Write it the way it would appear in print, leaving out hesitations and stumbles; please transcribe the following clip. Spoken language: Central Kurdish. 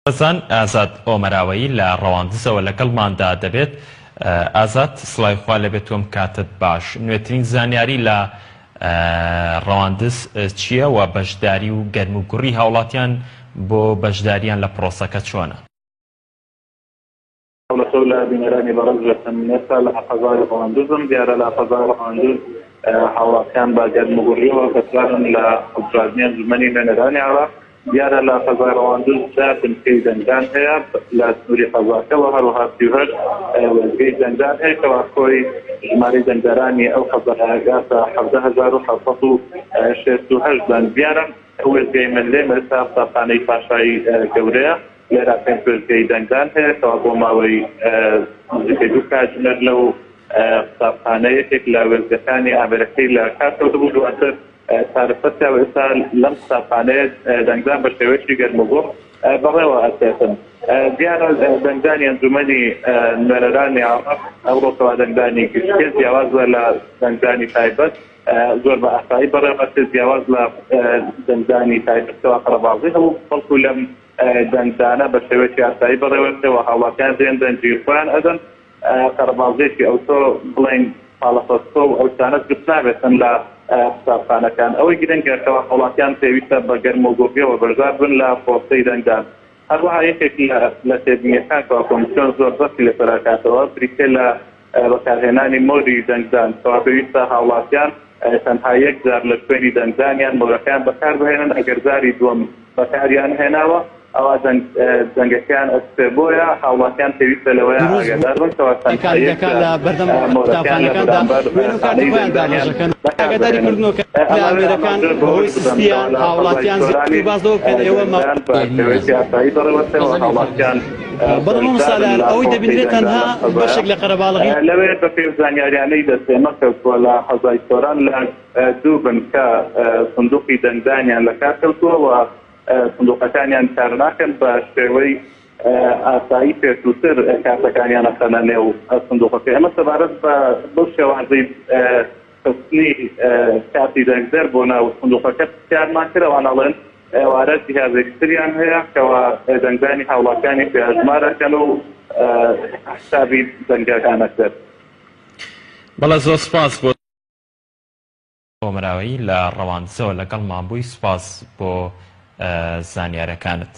بەزان ئازاد ئۆمەراوەیی لە ڕەواندزەوە لەگەڵماندا دەبێت. ئازاد سڵای خوا لەبێت تۆم کاتت باش. نوێترین زانیاری لە ڕەواندز چییە و بەشداری و گەرموگوڕی هاوڵاتیان بۆ بەشداریان لە پرۆسەکە چۆنە؟ لە بینەرانی بەڕێز لە تەمینەتە لە حەفەزای ڕەواندزم دیارە لە حەفەزای ڕەواندز هاوڵاتیان با گەرموگوڕیەوە کەسران لە ئەوترازنیە زمانی نوێنەرانی عێراق دیارە لە حەفەزای ڕەواندز بنکەی زەنگدان هەیە لە سنووری حەزاکەوە هەروەها 38 وەزگەی زەنگدان هەیە کەوا کۆی ژمارەی زەنگدارانی ئەو حەزەکەتە 17668 بن. دیارە وەزگەی ملێ مەستا قوتابخانەی پاشایی گەورەیە لێرە پێنج وەزگەی زەنگدان هەیە کەوا بۆ ماوەی نزیکەی دوو کاتژمێر لەو قوتابخانەیەکێک لە وەزگەکانی ئامێرەکەی لە کارکەوتە بوو. دواتر تارفەتەوە ئێستا لەم قوتابخانەیە دەنگدان بە شێوەیەکی گەرموگوڕ بەڕێوە ئەسێتن. دیارە دەنگدانی ئەنجومەنی نوێنەرانی عێراق ئەوڕۆکەوە دەنگدانی گشتێ جیاوازە لە دەنگدانی تایبەت زۆر بە ئاسایی بەڕێوەتە جیاواز لە دەنگدانی تایبەتەوە قەرەباڵغی هەموو خەڵکو لەم دەنگدانە بە شێوەیەکی ئاسایی بەڕێوەتەوە هاوڵاتیان دێن دەنگی خۆیان ئەدەن قەرەباڵغێکی ئەوتۆ بڵێن پاڵەفەستۆ و ئەوسانە گرت نابێتن لە قوتابخانەکان. ئەوەی گرنگەکەوە هاوڵاتیان پێویستە بە گەرموگوڕیەوە بەشدار بن لە پرۆسەی دەنگدان. هەروەها یەکێکی لە تێبینیەکان کەوا کۆمیسیۆن زۆر بەستی لەسەر ئەکاتەوە بریتێ لە بەکارهێنانی مۆری دەنگدان کەوا پێویستە هاوڵاتیان تەنها یەک جار لە شوێنی دەنگدانیان مۆرەکەیان بەکاربهێنن. ئەگەر جاری دووەم بەکاریان هێناوە ئەوە دەنگەکان ئەسپێ بۆیە هاوڵاتیان پێویستە لەوەیە ئاگادار بن کەوا ئاگاداری کردنەوە کە ئامێرەکان بەهۆی سستیان هاوڵاتیان زیاتر بازەوە بکەن. ئێوە بەڵام ساڵان ئەوەی دەبینرێت تەنها بەشێک لە قەرەباڵغی لەوێ بە پێ زانیاریانەی دەستێمە کەوتووە لە حەزای سۆران لە دوو بن کە سندوقی دەنگدانیان لە کار کەوتووە و سندوقەکانیان کار ناکەن بە شێوەی ئاسایی پێشووتر کارتەکانیان ئەخەنە نێو سندوقەکە. ئەمە سەبارەت بە شێوازەی خستنی کارتی دەنگدەر بۆ ناو سندوقەکە پرسیارمان کردەوە ئەڵێن ئێوارە جیهازێکتریان هەیە کەوا دەنگدانی هاوڵاتیانی پێشمارەکەن و حسابی دەنگەکانەکرد. بەڵێ زۆر سپاس بۆ ئۆمەراوەیی لە ڕەواندزەوە لەگەڵمان بووی. سپاس بۆ زانیاریەکانت.